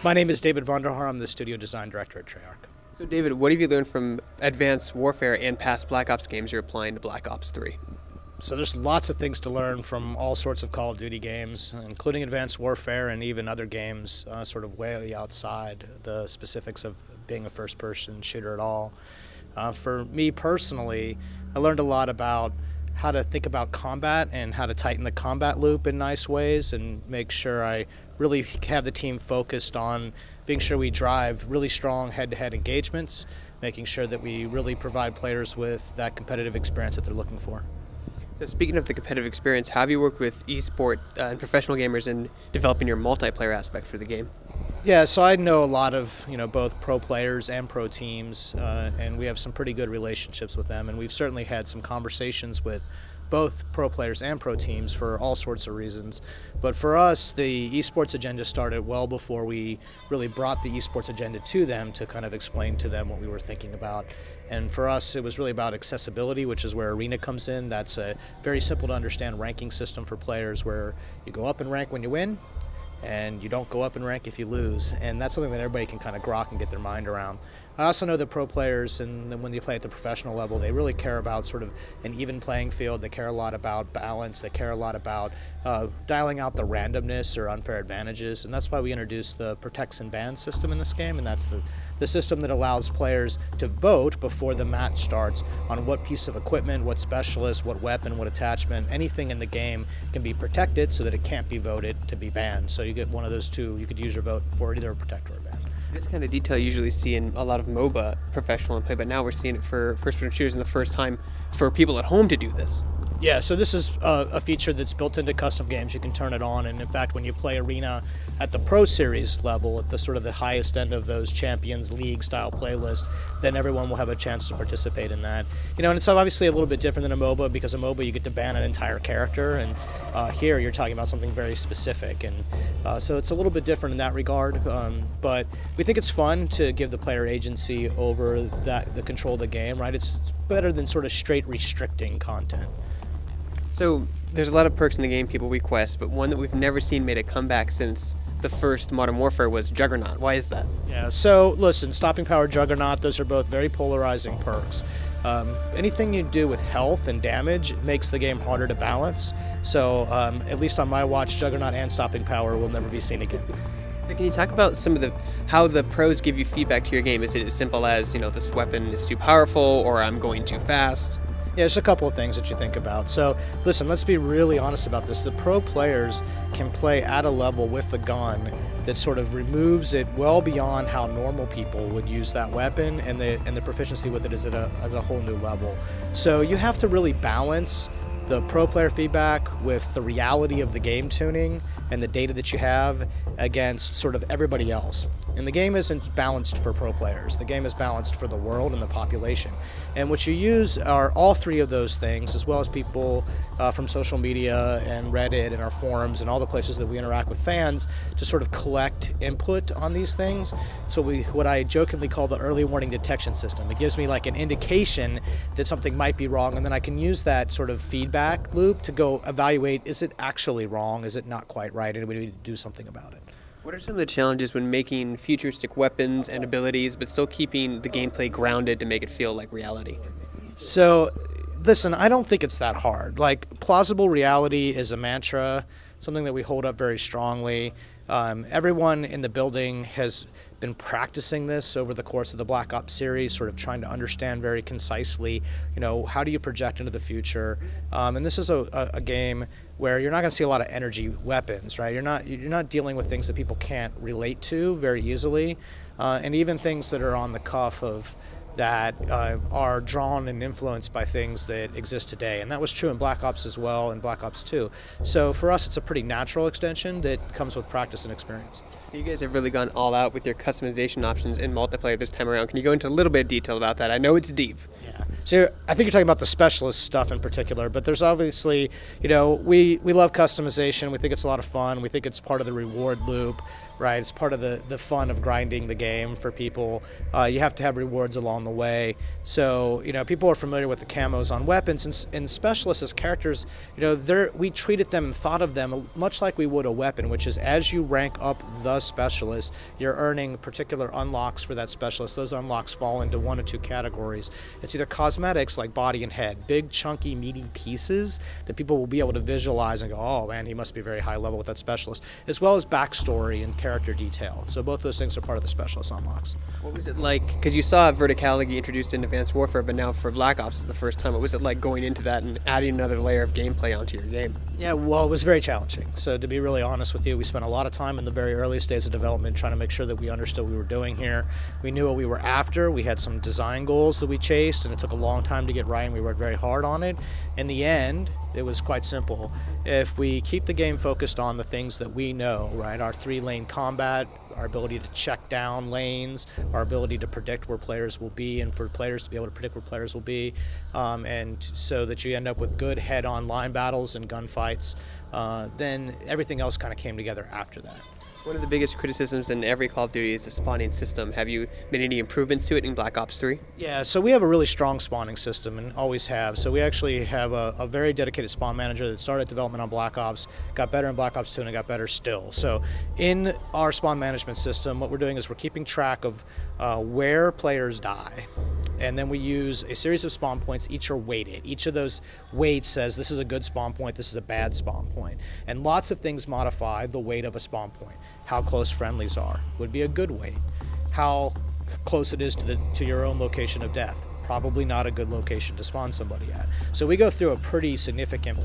My name is David Vonderhaar. I'm the studio design director at Treyarch. So David, what have you learned from Advanced Warfare and past Black Ops games you're applying to Black Ops 3? So there's lots of things to learn from all sorts of Call of Duty games, including Advanced Warfare and even other games sort of way outside the specifics of being a first-person shooter at all. For me personally, I learned a lot about how to think about combat and how to tighten the combat loop in nice ways and make sure I really have the team focused on being sure we drive really strong head-to-head engagements, making sure that we really provide players with that competitive experience that they're looking for. So speaking of the competitive experience, how have you worked with eSport and professional gamers in developing your multiplayer aspect for the game? Yeah, so I know a lot of both pro players and pro teams, and we have some pretty good relationships with them, and we've certainly had some conversations with both pro players and pro teams for all sorts of reasons. But for us, the esports agenda started well before we really brought the esports agenda to them to kind of explain to them what we were thinking about. And for us, it was really about accessibility, which is where Arena comes in. That's a very simple to understand ranking system for players where you go up in rank when you win, and you don't go up in rank if you lose. And that's something that everybody can kind of grok and get their mind around. I also know that pro players, and then when you play at the professional level, they really care about sort of an even playing field. They care a lot about balance. They care a lot about dialing out the randomness or unfair advantages. And that's why we introduced the protects and bans system in this game. And that's the system that allows players to vote before the match starts on what piece of equipment, what specialist, what weapon, what attachment, anything in the game can be protected so that it can't be voted to be banned. So you get one of those two. You could use your vote for either a protect or a ban. This kind of detail you usually see in a lot of MOBA professional play, but now we're seeing it for first-person shooters in the first time for people at home to do this. Yeah, so this is a feature that's built into custom games. You can turn it on, and in fact, when you play Arena at the Pro Series level, at the sort of the highest end of those Champions League style playlist, then everyone will have a chance to participate in that. And it's obviously a little bit different than a MOBA, because a MOBA you get to ban an entire character, and here you're talking about something very specific, and so it's a little bit different in that regard. But we think it's fun to give the player agency over the control of the game, right? It's better than sort of straight restricting content. So there's a lot of perks in the game people request, but one that we've never seen made a comeback since the first Modern Warfare was Juggernaut. Why is that? Yeah, so listen, Stopping Power, Juggernaut, those are both very polarizing perks. Anything you do with health and damage makes the game harder to balance. So at least on my watch, Juggernaut and Stopping Power will never be seen again. So can you talk about some of how the pros give you feedback to your game? Is it as simple as, this weapon is too powerful, or I'm going too fast? Yeah, there's a couple of things that you think about. So listen, let's be really honest about this. The pro players can play at a level with the gun that sort of removes it well beyond how normal people would use that weapon, and the proficiency with it is at a whole new level. So you have to really balance the pro player feedback with the reality of the game tuning and the data that you have against sort of everybody else. And the game isn't balanced for pro players. The game is balanced for the world and the population. And what you use are all three of those things, as well as people from social media and Reddit and our forums and all the places that we interact with fans to sort of collect input on these things. So what I jokingly call the early warning detection system. It gives me like an indication that something might be wrong, and then I can use that sort of feedback loop to go evaluate, is it actually wrong? Is it not quite right? And we need to do something about it. What are some of the challenges when making futuristic weapons and abilities, but still keeping the gameplay grounded to make it feel like reality? So, listen, I don't think it's that hard. Like, plausible reality is a mantra, something that we hold up very strongly. Everyone in the building has been practicing this over the course of the Black Ops series, sort of trying to understand very concisely, how do you project into the future? And this is a game where you're not going to see a lot of energy weapons, right? You're not dealing with things that people can't relate to very easily, and even things that are on the cuff of that are drawn and influenced by things that exist today. And that was true in Black Ops as well, and Black Ops 2. So for us, it's a pretty natural extension that comes with practice and experience. You guys have really gone all out with your customization options in multiplayer this time around. Can you go into a little bit of detail about that? I know it's deep. Yeah. So I think you're talking about the specialist stuff in particular, but there's obviously, we love customization. We think it's a lot of fun. We think it's part of the reward loop. right? It's part of the fun of grinding the game for people. You have to have rewards along the way. So, people are familiar with the camos on weapons, and specialists as characters, we treated them and thought of them much like we would a weapon, which is as you rank up the specialist, you're earning particular unlocks for that specialist. Those unlocks fall into one or two categories. It's either cosmetics like body and head, big, chunky, meaty pieces that people will be able to visualize and go, oh man, he must be very high level with that specialist, as well as backstory and character detail. So both those things are part of the specialist unlocks. What was it like? Because you saw verticality introduced in Advanced Warfare, but now for Black Ops is the first time. What was it like going into that and adding another layer of gameplay onto your game? Yeah, well, it was very challenging. So to be really honest with you, we spent a lot of time in the very earliest days of development trying to make sure that we understood what we were doing here. We knew what we were after. We had some design goals that we chased, and it took a long time to get right, and we worked very hard on it. In the end, it was quite simple. If we keep the game focused on the things that we know, right, our 3-lane combat, our ability to check down lanes, our ability to predict where players will be, and for players to be able to predict where players will be, and so that you end up with good head-on line battles and gunfights, then everything else kind of came together after that. One of the biggest criticisms in every Call of Duty is the spawning system. Have you made any improvements to it in Black Ops 3? Yeah, so we have a really strong spawning system and always have. So we actually have a very dedicated spawn manager that started development on Black Ops, got better in Black Ops 2, and it got better still. So in our spawn management system, what we're doing is we're keeping track of where players die. And then we use a series of spawn points. Each are weighted. Each of those weights says this is a good spawn point, this is a bad spawn point. And lots of things modify the weight of a spawn point. How close friendlies are would be a good weight. How close it is to your own location of death. Probably not a good location to spawn somebody at. So we go through a pretty significant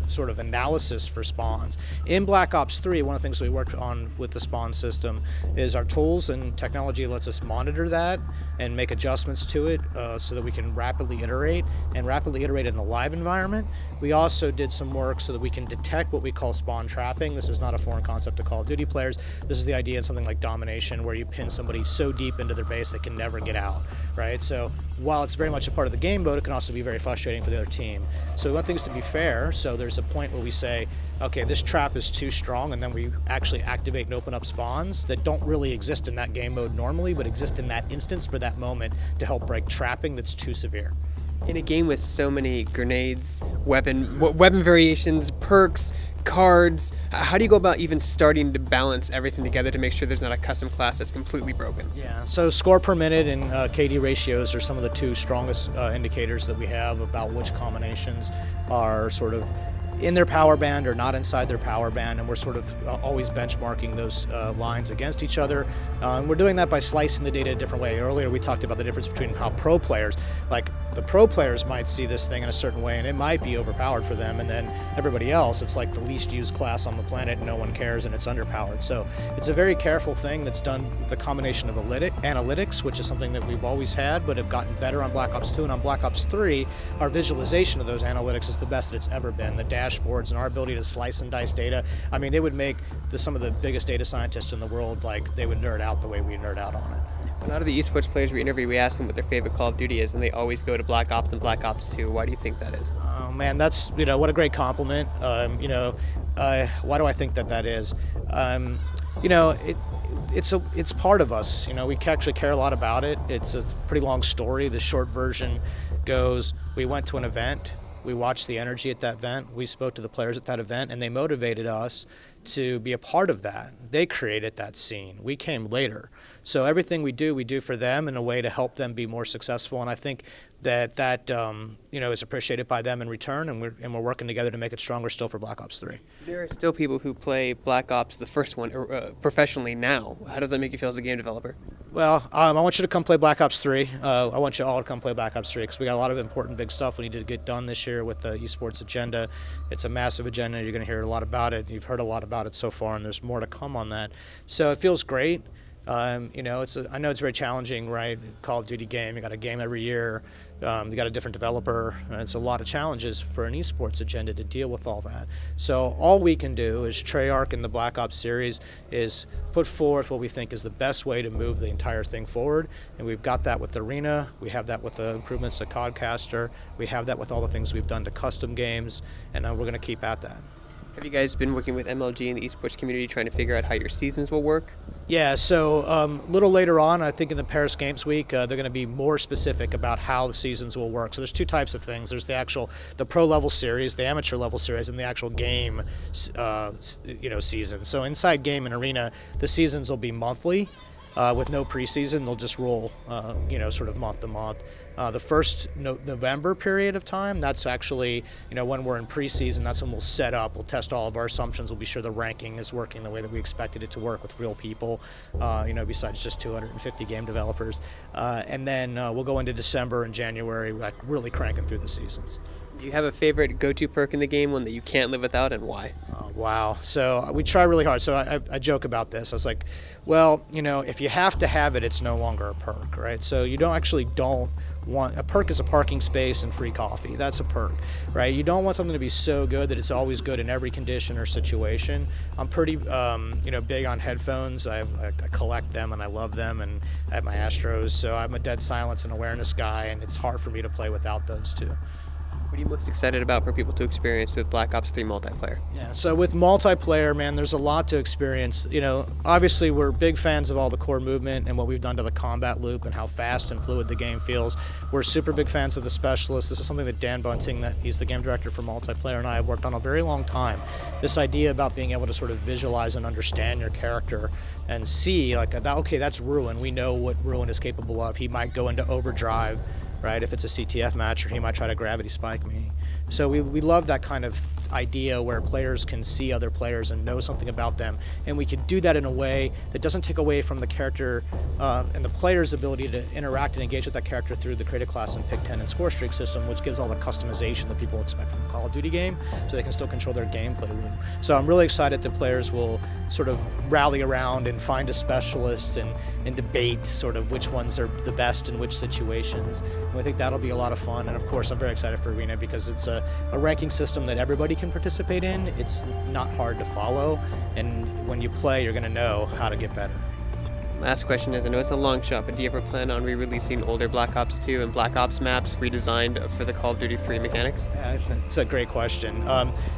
sort of analysis for spawns. In Black Ops 3, one of the things we worked on with the spawn system is our tools and technology lets us monitor that and make adjustments to it so that we can rapidly iterate in the live environment. We also did some work so that we can detect what we call spawn trapping. This is not a foreign concept to Call of Duty players. This is the idea in something like domination where you pin somebody so deep into their base they can never get out, right? So while it's very much a part of the game mode, it can also be very frustrating for the other team. So we want things to be fair, so there's a point where we say, okay, this trap is too strong, and then we actually activate and open up spawns that don't really exist in that game mode normally, but exist in that instance for that moment to help break trapping that's too severe. In a game with so many grenades, weapon variations, perks, cards, how do you go about even starting to balance everything together to make sure there's not a custom class that's completely broken? Yeah, so score per minute and KD ratios are some of the two strongest indicators that we have about which combinations are sort of in their power band or not inside their power band, and we're sort of always benchmarking those lines against each other. And we're doing that by slicing the data a different way. Earlier we talked about the difference between how pro players, like the pro players might see this thing in a certain way and it might be overpowered for them, and then everybody else, it's like the least used class on the planet and no one cares and it's underpowered. So it's a very careful thing that's done with the combination of analytics, which is something that we've always had but have gotten better on Black Ops 2, and on Black Ops 3 our visualization of those analytics is the best that it's ever been. The dashboards and our ability to slice and dice data, I mean, it would make some of the biggest data scientists in the world, like, they would nerd out the way we nerd out on it. A lot of the esports players we interview, we ask them what their favorite Call of Duty is, and they always go to Black Ops and Black Ops 2. Why do you think that is? Oh man, that's, what a great compliment. Why do I think that is? It's part of us. We actually care a lot about it. It's a pretty long story. The short version goes, we went to an event, we watched the energy at that event, we spoke to the players at that event, and they motivated us to be a part of that. They created that scene. We came later. So everything we do for them in a way to help them be more successful, and I think that is appreciated by them in return, and we're working together to make it stronger still for Black Ops 3. There are still people who play Black Ops, the first one, professionally now. How does that make you feel as a game developer? Well, I want you to come play Black Ops 3. I want you all to come play Black Ops 3 because we got a lot of important big stuff we need to get done this year with the eSports agenda. It's a massive agenda. You're going to hear a lot about it. You've heard a lot about it so far, and there's more to come on that. So it feels great. I know it's very challenging, right? Call of Duty game, you got a game every year, you got a different developer, and it's a lot of challenges for an esports agenda to deal with all that. So all we can do as Treyarch in the Black Ops series is put forth what we think is the best way to move the entire thing forward, and we've got that with Arena, we have that with the improvements to Codcaster, we have that with all the things we've done to custom games, and we're going to keep at that. Have you guys been working with MLG and the esports community trying to figure out how your seasons will work? Yeah, so a little later on, I think in the Paris Games Week, they're going to be more specific about how the seasons will work. So there's two types of things. There's the pro level series, the amateur level series, and the actual game, season. So inside game and arena, the seasons will be monthly. With no preseason, they'll just roll, sort of month to month. The first November period of time, that's actually, when we're in preseason, that's when we'll set up, we'll test all of our assumptions, we'll be sure the ranking is working the way that we expected it to work with real people, besides just 250 game developers. And then we'll go into December and January, like really cranking through the seasons. Do you have a favorite go-to perk in the game, one that you can't live without, and why? Wow. So we try really hard. So I joke about this. I was like, well, if you have to have it, it's no longer a perk, right? So you don't want a perk is a parking space and free coffee. That's a perk, right? You don't want something to be so good that it's always good in every condition or situation. I'm pretty, big on headphones. I collect them and I love them, and I have my Astros. So I'm a dead silence and awareness guy, and it's hard for me to play without those two. What are you most excited about for people to experience with Black Ops 3 multiplayer? Yeah, so with multiplayer, man, there's a lot to experience. Obviously we're big fans of all the core movement and what we've done to the combat loop and how fast and fluid the game feels. We're super big fans of the specialists. This is something that Dan Bunting, he's the game director for multiplayer, and I have worked on a very long time. This idea about being able to sort of visualize and understand your character and see, okay, that's Ruin. We know what Ruin is capable of. He might go into overdrive, right? If it's a CTF match, or he might try to gravity spike me. So we love that kind of idea where players can see other players and know something about them, and we can do that in a way that doesn't take away from the character and the player's ability to interact and engage with that character through the creative class and pick 10 and score streak system, which gives all the customization that people expect from a Call of Duty game, so they can still control their gameplay loop. So I'm really excited that players will sort of rally around and find a specialist and debate sort of which ones are the best in which situations. And I think that'll be a lot of fun. And of course, I'm very excited for Arena because it's a ranking system that everybody can participate in. It's not hard to follow, and when you play, you're going to know how to get better. Last question is, I know it's a long shot, but do you ever plan on re-releasing older Black Ops 2 and Black Ops maps redesigned for the Call of Duty 3 mechanics? Yeah, that's a great question.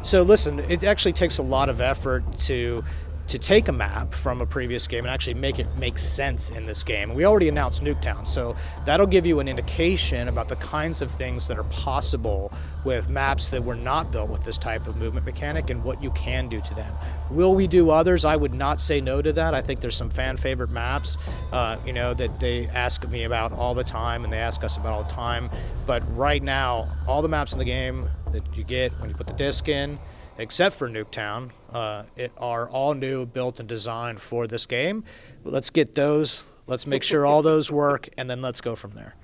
So listen, it actually takes a lot of effort to take a map from a previous game and actually make it make sense in this game. We already announced Nuketown, so that'll give you an indication about the kinds of things that are possible with maps that were not built with this type of movement mechanic and what you can do to them. Will we do others? I would not say no to that. I think there's some fan favorite maps, that they ask me about all the time and they ask us about all the time. But right now, all the maps in the game that you get when you put the disc in, except for Nuketown, are all new, built and designed for this game. Let's get those, let's make sure all those work, and then let's go from there.